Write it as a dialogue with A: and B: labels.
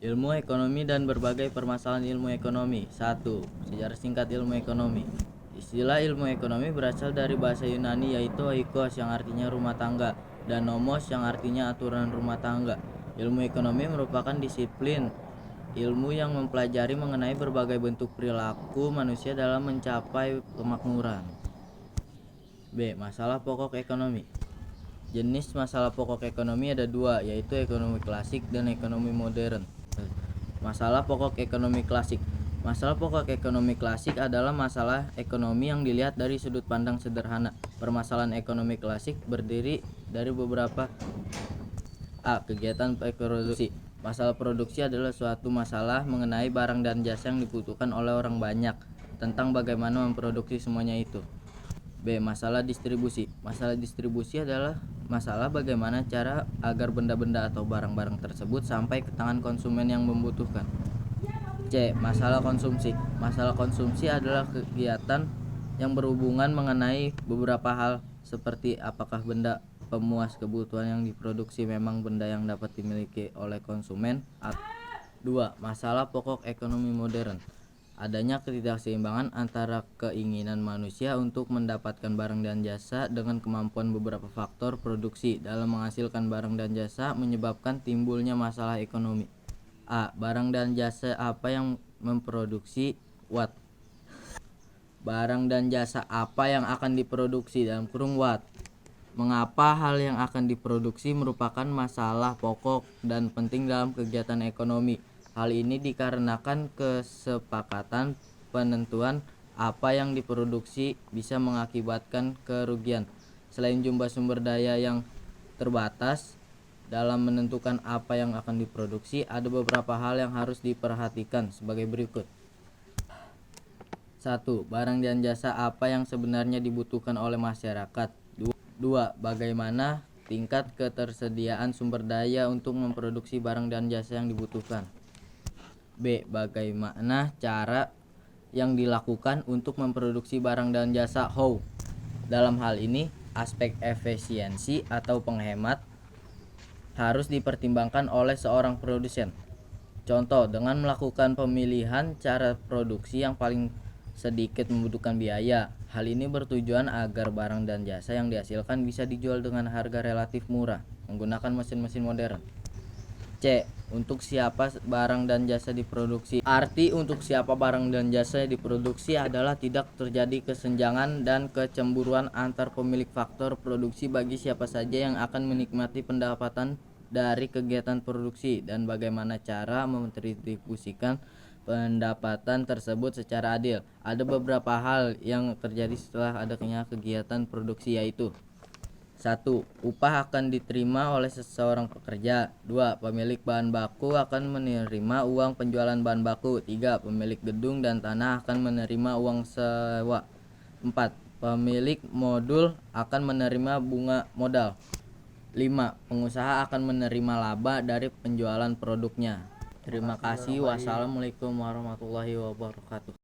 A: Ilmu ekonomi dan berbagai permasalahan ilmu ekonomi. 1. Sejarah singkat ilmu ekonomi. Istilah ilmu ekonomi berasal dari bahasa Yunani yaitu oikos yang artinya rumah tangga dan nomos yang artinya aturan rumah tangga. Ilmu ekonomi merupakan disiplin ilmu yang mempelajari mengenai berbagai bentuk perilaku manusia dalam mencapai kemakmuran. B. Masalah pokok ekonomi. Jenis masalah pokok ekonomi ada dua, yaitu ekonomi klasik dan ekonomi modern. Masalah pokok ekonomi klasik. Masalah pokok ekonomi klasik adalah masalah ekonomi yang dilihat dari sudut pandang sederhana. Permasalahan ekonomi klasik berdiri dari beberapa kegiatan produksi. Masalah produksi adalah suatu masalah mengenai barang dan jasa yang dibutuhkan oleh orang banyak, tentang bagaimana memproduksi semuanya itu. B. Masalah distribusi. Masalah distribusi adalah masalah bagaimana cara agar benda-benda atau barang-barang tersebut sampai ke tangan konsumen yang membutuhkan. C. Masalah konsumsi. Masalah konsumsi adalah kegiatan yang berhubungan mengenai beberapa hal seperti apakah benda pemuas kebutuhan yang diproduksi memang benda yang dapat dimiliki oleh konsumen. 2. Masalah pokok ekonomi modern. Adanya ketidakseimbangan antara keinginan manusia untuk mendapatkan barang dan jasa dengan kemampuan beberapa faktor produksi dalam menghasilkan barang dan jasa menyebabkan timbulnya masalah ekonomi. A. Barang dan jasa apa yang memproduksi what? Barang dan jasa apa yang akan diproduksi what? Mengapa hal yang akan diproduksi merupakan masalah pokok dan penting dalam kegiatan ekonomi? Hal ini dikarenakan kesepakatan penentuan apa yang diproduksi bisa mengakibatkan kerugian. Selain jumlah sumber daya yang terbatas dalam menentukan apa yang akan diproduksi, ada beberapa hal yang harus diperhatikan sebagai berikut. 1. Barang dan jasa apa yang sebenarnya dibutuhkan oleh masyarakat. 2. Bagaimana tingkat ketersediaan sumber daya untuk memproduksi barang dan jasa yang dibutuhkan. B. Bagaimana cara yang dilakukan untuk memproduksi barang dan jasa. How? Dalam hal ini, aspek efisiensi atau penghemat harus dipertimbangkan oleh seorang produsen. Contoh, dengan melakukan pemilihan cara produksi yang paling sedikit membutuhkan biaya. Hal ini bertujuan agar barang dan jasa yang dihasilkan bisa dijual dengan harga relatif murah menggunakan mesin-mesin modern. C. Untuk siapa barang dan jasa diproduksi. Arti untuk siapa barang dan jasa diproduksi adalah tidak terjadi kesenjangan dan kecemburuan antar pemilik faktor produksi bagi siapa saja yang akan menikmati pendapatan dari kegiatan produksi dan bagaimana cara mendistribusikan pendapatan tersebut secara adil. Ada beberapa hal yang terjadi setelah adanya kegiatan produksi, yaitu 1. Upah akan diterima oleh seseorang pekerja. 2. Pemilik bahan baku akan menerima uang penjualan bahan baku. 3. Pemilik gedung dan tanah akan menerima uang sewa. 4. Pemilik modul akan menerima bunga modal. 5. Pengusaha akan menerima laba dari penjualan produknya. Terima kasih. Wassalamualaikum warahmatullahi wabarakatuh.